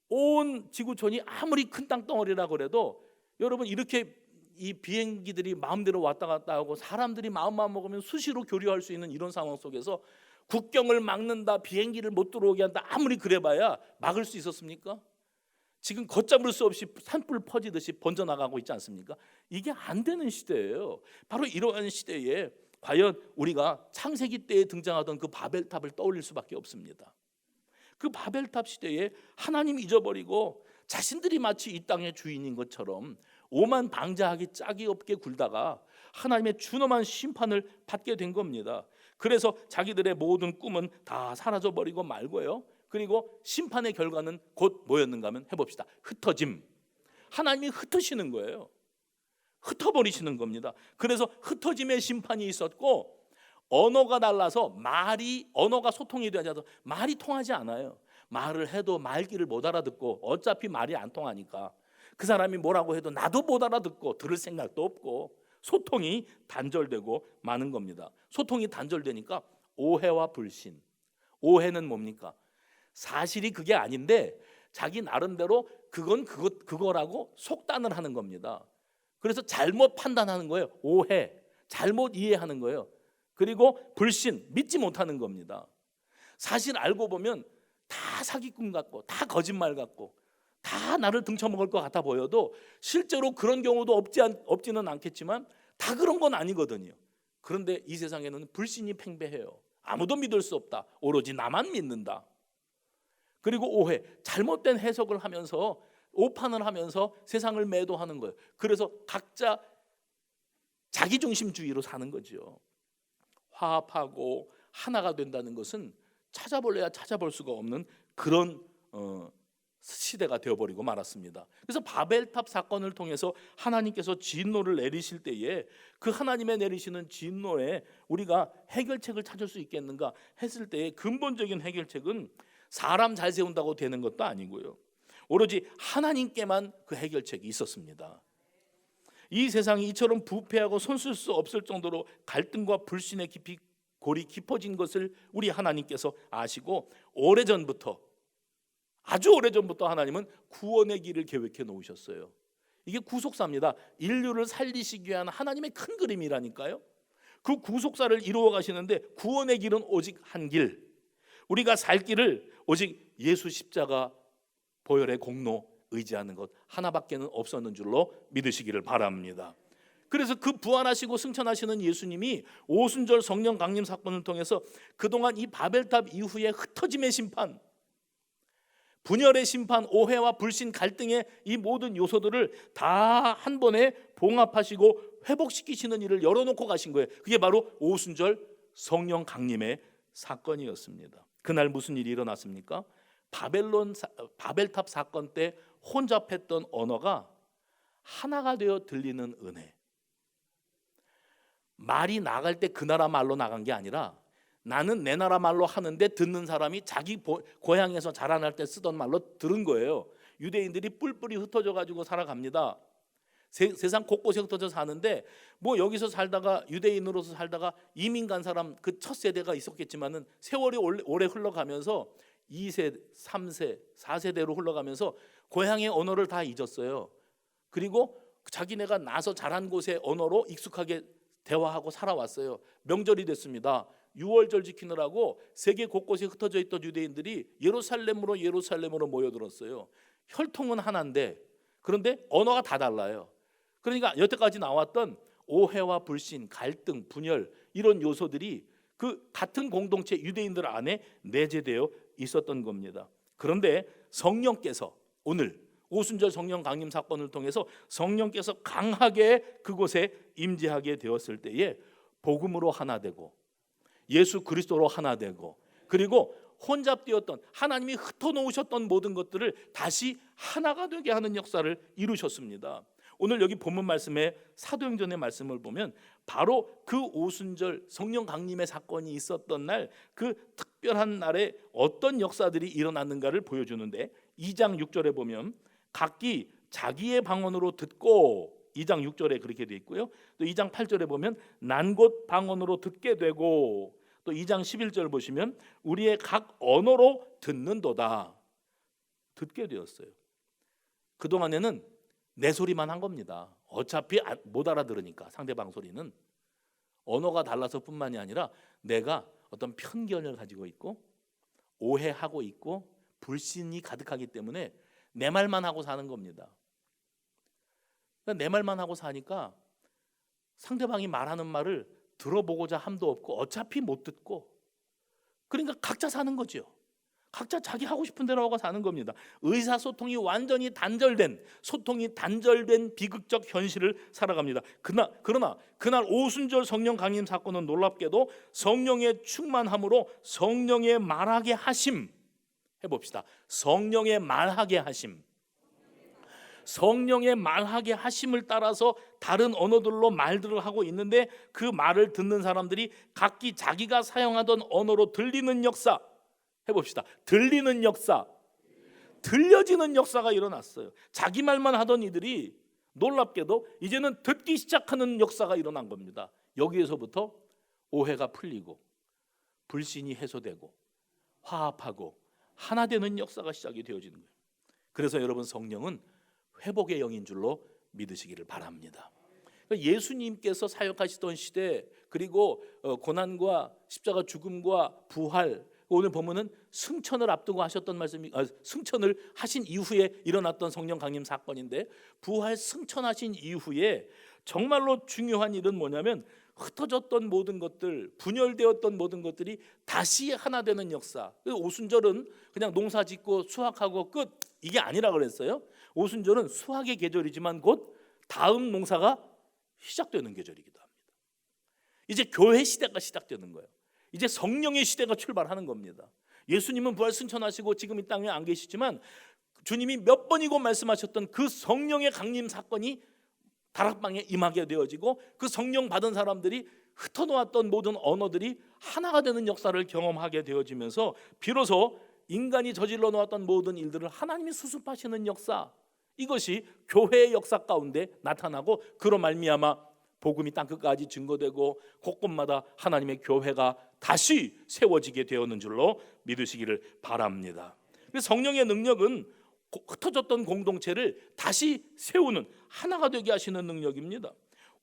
온 지구촌이 아무리 큰 땅덩어리라 그래도 여러분 이렇게 이 비행기들이 마음대로 왔다 갔다 하고 사람들이 마음만 먹으면 수시로 교류할 수 있는 이런 상황 속에서 국경을 막는다, 비행기를 못 들어오게 한다, 아무리 그래봐야 막을 수 있었습니까? 지금 걷잡을 수 없이 산불 퍼지듯이 번져나가고 있지 않습니까? 이게 안 되는 시대예요. 바로 이러한 시대에 과연 우리가 창세기 때에 등장하던 그 바벨탑을 떠올릴 수밖에 없습니다. 그 바벨탑 시대에 하나님 잊어버리고 자신들이 마치 이 땅의 주인인 것처럼 오만 방자하기 짝이 없게 굴다가 하나님의 준엄한 심판을 받게 된 겁니다. 그래서 자기들의 모든 꿈은 다 사라져버리고 말고요. 그리고 심판의 결과는 곧 뭐였는가 하면 해봅시다. 흩어짐. 하나님이 흩으시는 거예요. 흩어버리시는 겁니다. 그래서 흩어짐의 심판이 있었고 언어가 달라서 언어가 소통이 되지 않아서 말이 통하지 않아요. 말을 해도 말귀를 못 알아듣고 어차피 말이 안 통하니까 그 사람이 뭐라고 해도 나도 못 알아듣고 들을 생각도 없고 소통이 단절되고 마는 겁니다. 소통이 단절되니까 오해와 불신. 오해는 뭡니까? 사실이 그게 아닌데 자기 나름대로 그거라고 속단을 하는 겁니다. 그래서 잘못 판단하는 거예요. 오해, 잘못 이해하는 거예요. 그리고 불신, 믿지 못하는 겁니다. 사실 알고 보면 다 사기꾼 같고 다 거짓말 같고 다 나를 등쳐먹을 것 같아 보여도 실제로 그런 경우도 없지는 않겠지만 다 그런 건 아니거든요. 그런데 이 세상에는 불신이 팽배해요. 아무도 믿을 수 없다. 오로지 나만 믿는다. 그리고 오해, 잘못된 해석을 하면서 오판을 하면서 세상을 매도하는 거예요. 그래서 각자 자기중심주의로 사는 거죠. 화합하고 하나가 된다는 것은 찾아볼래야 찾아볼 수가 없는 그런 시대가 되어버리고 말았습니다. 그래서 바벨탑 사건을 통해서 하나님께서 진노를 내리실 때에 그 하나님의 내리시는 진노에 우리가 해결책을 찾을 수 있겠는가 했을 때의 근본적인 해결책은 사람 잘 세운다고 되는 것도 아니고요. 오로지 하나님께만 그 해결책이 있었습니다. 이 세상이 이처럼 부패하고 손쓸 수 없을 정도로 갈등과 불신의 골이 깊어진 것을 우리 하나님께서 아시고 아주 오래전부터 하나님은 구원의 길을 계획해 놓으셨어요. 이게 구속사입니다. 인류를 살리시기 위한 하나님의 큰 그림이라니까요. 그 구속사를 이루어 가시는데 구원의 길은 오직 한 길, 우리가 살 길을 오직 예수 십자가 보혈의 공로 의지하는 것 하나밖에는 없었는 줄로 믿으시기를 바랍니다. 그래서 그 부활하시고 승천하시는 예수님이 오순절 성령 강림 사건을 통해서 그동안 이 바벨탑 이후에 흩어짐의 심판, 분열의 심판, 오해와 불신, 갈등의 이 모든 요소들을 다 한 번에 봉합하시고 회복시키시는 일을 열어놓고 가신 거예요. 그게 바로 오순절 성령 강림의 사건이었습니다. 그날 무슨 일이 일어났습니까? 바벨탑 사건 때 혼잡했던 언어가 하나가 되어 들리는 은혜. 말이 나갈 때 그 나라 말로 나간 게 아니라 나는 내 나라 말로 하는데 듣는 사람이 자기 고향에서 자라날 때 쓰던 말로 들은 거예요. 유대인들이 뿔뿔이 흩어져 가지고 살아갑니다. 세상 곳곳에 흩어져 사는데 뭐 여기서 살다가 유대인으로서 살다가 이민 간 사람 그 첫 세대가 있었겠지만은 세월이 오래 흘러가면서 2세, 3세, 4세대로 흘러가면서 고향의 언어를 다 잊었어요. 그리고 자기네가 나서 자란 곳의 언어로 익숙하게 대화하고 살아왔어요. 명절이 됐습니다. 유월절 지키느라고 세계 곳곳에 흩어져 있던 유대인들이 예루살렘으로 모여들었어요. 혈통은 하나인데 그런데 언어가 다 달라요. 그러니까 여태까지 나왔던 오해와 불신, 갈등, 분열 이런 요소들이 그 같은 공동체 유대인들 안에 내재되어 있었던 겁니다. 그런데 성령께서 오늘 오순절 성령 강림 사건을 통해서 성령께서 강하게 그곳에 임재하게 되었을 때에 복음으로 하나 되고 예수 그리스도로 하나 되고 그리고 혼잡되었던 하나님이 흩어놓으셨던 모든 것들을 다시 하나가 되게 하는 역사를 이루셨습니다. 오늘 여기 본문 말씀에 사도행전의 말씀을 보면 바로 그 오순절 성령 강림의 사건이 있었던 날 그 특별한 날에 어떤 역사들이 일어났는가를 보여주는데 2장 6절에 보면 각기 자기의 방언으로 듣고 2장 6절에 그렇게 돼 있고요. 또 2장 8절에 보면 난 곧 방언으로 듣게 되고 또 2장 11절 보시면 우리의 각 언어로 듣는도다. 듣게 되었어요. 그동안에는 내 소리만 한 겁니다. 어차피 못 알아들으니까 상대방 소리는. 언어가 달라서 뿐만이 아니라 내가 어떤 편견을 가지고 있고 오해하고 있고 불신이 가득하기 때문에 내 말만 하고 사는 겁니다. 그러니까 내 말만 하고 사니까 상대방이 말하는 말을 들어보고자 함도 없고 어차피 못 듣고, 그러니까 각자 사는 거죠. 각자 자기 하고 싶은 대로 하고 사는 겁니다. 의사소통이 완전히 단절된, 소통이 단절된 비극적 현실을 살아갑니다. 그러나 그날 오순절 성령 강림 사건은 놀랍게도 성령의 충만함으로 성령의 말하게 하심, 해봅시다. 성령의 말하게 하심, 성령의 말하게 하심을 따라서 다른 언어들로 말들을 하고 있는데 그 말을 듣는 사람들이 각기 자기가 사용하던 언어로 들리는 역사, 해봅시다. 들리는 역사, 들려지는 역사가 일어났어요. 자기 말만 하던 이들이 놀랍게도 이제는 듣기 시작하는 역사가 일어난 겁니다. 여기에서부터 오해가 풀리고 불신이 해소되고 화합하고 하나 되는 역사가 시작이 되어지는 거예요. 그래서 여러분, 성령은 회복의 영인 줄로 믿으시기를 바랍니다. 예수님께서 사역하시던 시대, 그리고 고난과 십자가 죽음과 부활, 오늘 보면은 승천을 앞두고 하셨던 말씀이, 승천을 하신 이후에 일어났던 성령 강림 사건인데, 부활 승천하신 이후에 정말로 중요한 일은 뭐냐면 흩어졌던 모든 것들, 분열되었던 모든 것들이 다시 하나 되는 역사. 오순절은 그냥 농사 짓고 수확하고 끝, 이게 아니라 그랬어요. 오순절은 수확의 계절이지만 곧 다음 농사가 시작되는 계절이기도 합니다. 이제 교회 시대가 시작되는 거예요. 이제 성령의 시대가 출발하는 겁니다. 예수님은 부활 승천하시고 지금 이 땅에 안 계시지만 주님이 몇 번이고 말씀하셨던 그 성령의 강림 사건이 다락방에 임하게 되어지고, 그 성령 받은 사람들이 흩어놓았던 모든 언어들이 하나가 되는 역사를 경험하게 되어지면서 비로소 인간이 저질러 놓았던 모든 일들을 하나님이 수습하시는 역사, 이것이 교회의 역사 가운데 나타나고, 그로 말미암아 복음이 땅끝까지 증거되고 곳곳마다 하나님의 교회가 다시 세워지게 되었는 줄로 믿으시기를 바랍니다. 성령의 능력은 흩어졌던 공동체를 다시 세우는, 하나가 되게 하시는 능력입니다.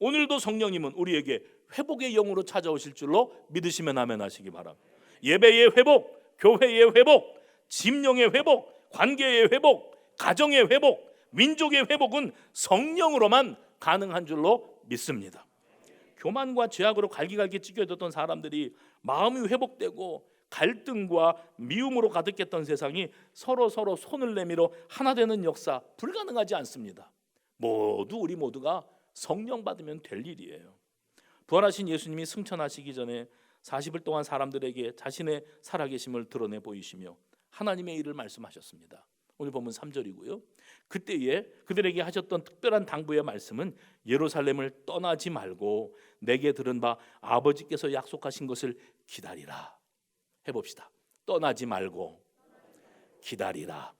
오늘도 성령님은 우리에게 회복의 영으로 찾아오실 줄로 믿으시면 아멘 하시기 바랍니다. 예배의 회복, 교회의 회복, 심령의 회복, 관계의 회복, 가정의 회복, 민족의 회복은 성령으로만 가능한 줄로 믿습니다. 교만과 죄악으로 갈기갈기 찢겨졌던 사람들이 마음이 회복되고 갈등과 미움으로 가득했던 세상이 서로 손을 내밀어 하나 되는 역사, 불가능하지 않습니다. 우리 모두가 성령 받으면 될 일이에요. 부활하신 예수님이 승천하시기 전에 40일 동안 사람들에게 자신의 살아계심을 드러내 보이시며 하나님의 일을 말씀하셨습니다. 오늘 보면 3절이고요. 그때에 그들에게 하셨던 특별한 당부의 말씀은 예루살렘을 떠나지 말고 내게 들은 바 아버지께서 약속하신 것을 기다리라. 해봅시다. 떠나지 말고 기다리라.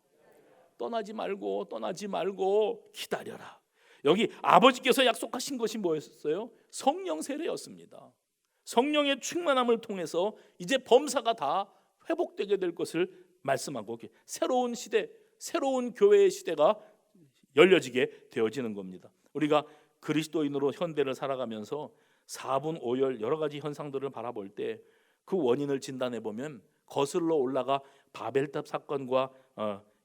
떠나지 말고 기다려라. 여기 아버지께서 약속하신 것이 뭐였어요? 성령 세례였습니다. 성령의 충만함을 통해서 이제 범사가 다 회복되게 될 것을 말씀하고, 새로운 시대, 새로운 교회의 시대가 열려지게 되어지는 겁니다. 우리가 그리스도인으로 현대를 살아가면서 4분 5열 여러 가지 현상들을 바라볼 때 그 원인을 진단해 보면 거슬러 올라가 바벨탑 사건과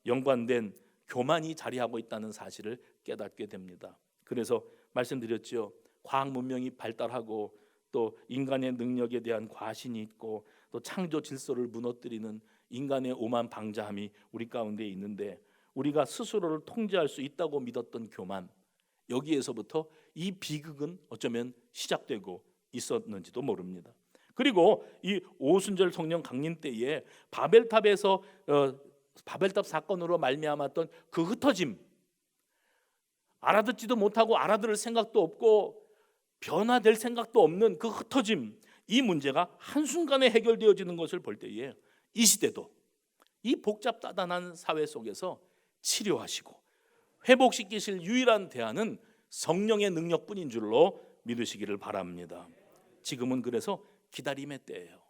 연관된 교만이 자리하고 있다는 사실을 깨닫게 됩니다. 그래서 말씀드렸죠. 과학 문명이 발달하고 또 인간의 능력에 대한 과신이 있고 또 창조 질서를 무너뜨리는 인간의 오만 방자함이 우리 가운데 있는데, 우리가 스스로를 통제할 수 있다고 믿었던 교만, 여기에서부터 이 비극은 어쩌면 시작되고 있었는지도 모릅니다. 그리고 이 오순절 성령 강림 때에 바벨탑에서 바벨탑 사건으로 말미암았던 그 흩어짐, 알아듣지도 못하고 알아들을 생각도 없고 변화될 생각도 없는 그 흩어짐, 이 문제가 한순간에 해결되어지는 것을 볼 때에 이 시대도 이 복잡다단한 사회 속에서 치료하시고 회복시키실 유일한 대안은 성령의 능력뿐인 줄로 믿으시기를 바랍니다. 지금은 그래서 기다림의 때예요.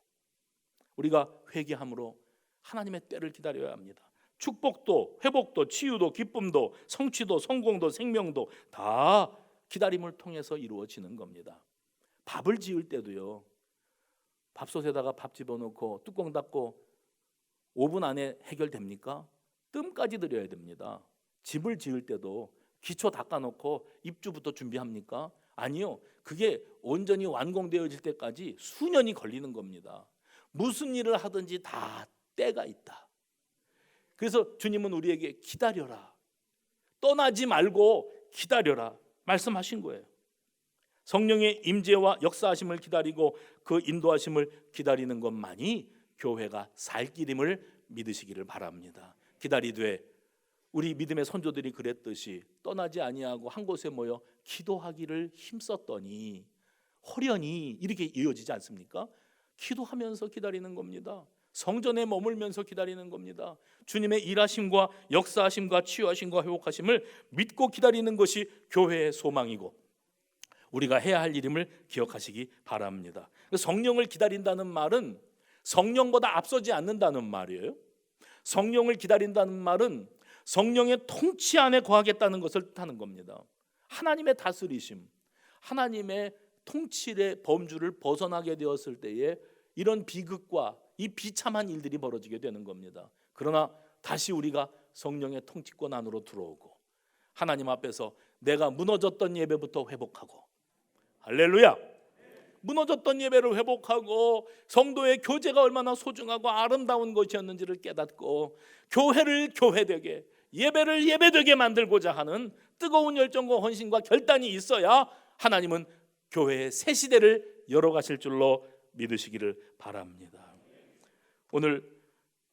우리가 회개함으로 하나님의 때를 기다려야 합니다. 축복도, 회복도, 치유도, 기쁨도, 성취도, 성공도, 생명도 다 기다림을 통해서 이루어지는 겁니다. 밥을 지을 때도요, 밥솥에다가 밥 집어넣고 뚜껑 닫고 5분 안에 해결됩니까? 뜸까지 들여야 됩니다. 집을 지을 때도 기초 닦아놓고 입주부터 준비합니까? 아니요. 그게 온전히 완공되어질 때까지 수년이 걸리는 겁니다. 무슨 일을 하든지 다 때가 있다. 그래서 주님은 우리에게 기다려라, 떠나지 말고 기다려라 말씀하신 거예요. 성령의 임재와 역사하심을 기다리고 그 인도하심을 기다리는 것만이 교회가 살 길임을 믿으시기를 바랍니다. 기다리되 우리 믿음의 선조들이 그랬듯이 떠나지 아니하고 한 곳에 모여 기도하기를 힘썼더니, 호련히 이렇게 이어지지 않습니까? 기도하면서 기다리는 겁니다. 성전에 머물면서 기다리는 겁니다. 주님의 일하심과 역사하심과 치유하심과 회복하심을 믿고 기다리는 것이 교회의 소망이고 우리가 해야 할 일임을 기억하시기 바랍니다. 성령을 기다린다는 말은 성령보다 앞서지 않는다는 말이에요. 성령을 기다린다는 말은 성령의 통치 안에 거하겠다는 것을 뜻하는 겁니다. 하나님의 다스리심, 하나님의 통치의 범주를 벗어나게 되었을 때에 이런 비극과 이 비참한 일들이 벌어지게 되는 겁니다. 그러나 다시 우리가 성령의 통치권 안으로 들어오고 하나님 앞에서 내가 무너졌던 예배부터 회복하고, 할렐루야, 무너졌던 예배를 회복하고 성도의 교제가 얼마나 소중하고 아름다운 것이었는지를 깨닫고 교회를 교회되게, 예배를 예배되게 만들고자 하는 뜨거운 열정과 헌신과 결단이 있어야 하나님은 교회의 새 시대를 열어가실 줄로 믿으시기를 바랍니다. 오늘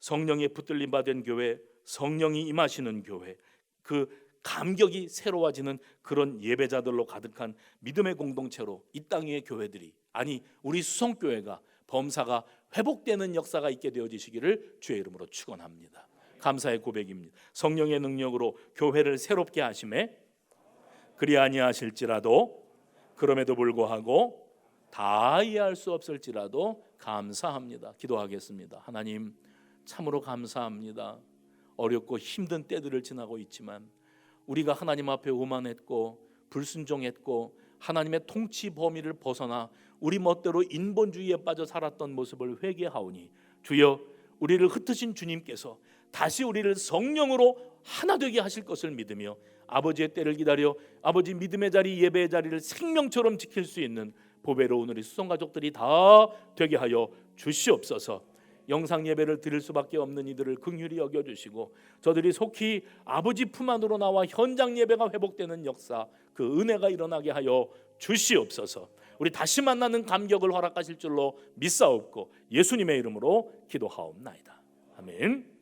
성령의 붙들림 받은 교회, 성령이 임하시는 교회, 그 감격이 새로워지는 그런 예배자들로 가득한 믿음의 공동체로 이 땅의 교회들이, 아니 우리 수성교회가, 범사가 회복되는 역사가 있게 되어지시기를 주의 이름으로 축원합니다. 감사의 고백입니다. 성령의 능력으로 교회를 새롭게 하심에 그리 아니하실지라도, 그럼에도 불구하고 다 이해할 수 없을지라도 감사합니다. 기도하겠습니다. 하나님, 참으로 감사합니다. 어렵고 힘든 때들을 지나고 있지만 우리가 하나님 앞에 오만했고 불순종했고 하나님의 통치 범위를 벗어나 우리 멋대로 인본주의에 빠져 살았던 모습을 회개하오니, 주여, 우리를 흩으신 주님께서 다시 우리를 성령으로 하나 되게 하실 것을 믿으며 아버지의 때를 기다려 아버지 믿음의 자리, 예배의 자리를 생명처럼 지킬 수 있는 보배로운 우리 수성가족들이 다 되게 하여 주시옵소서. 영상 예배를 드릴 수밖에 없는 이들을 긍휼히 여겨주시고 저들이 속히 아버지 품 안으로 나와 현장 예배가 회복되는 역사, 그 은혜가 일어나게 하여 주시옵소서. 우리 다시 만나는 감격을 허락하실 줄로 믿사옵고 예수님의 이름으로 기도하옵나이다. 아멘.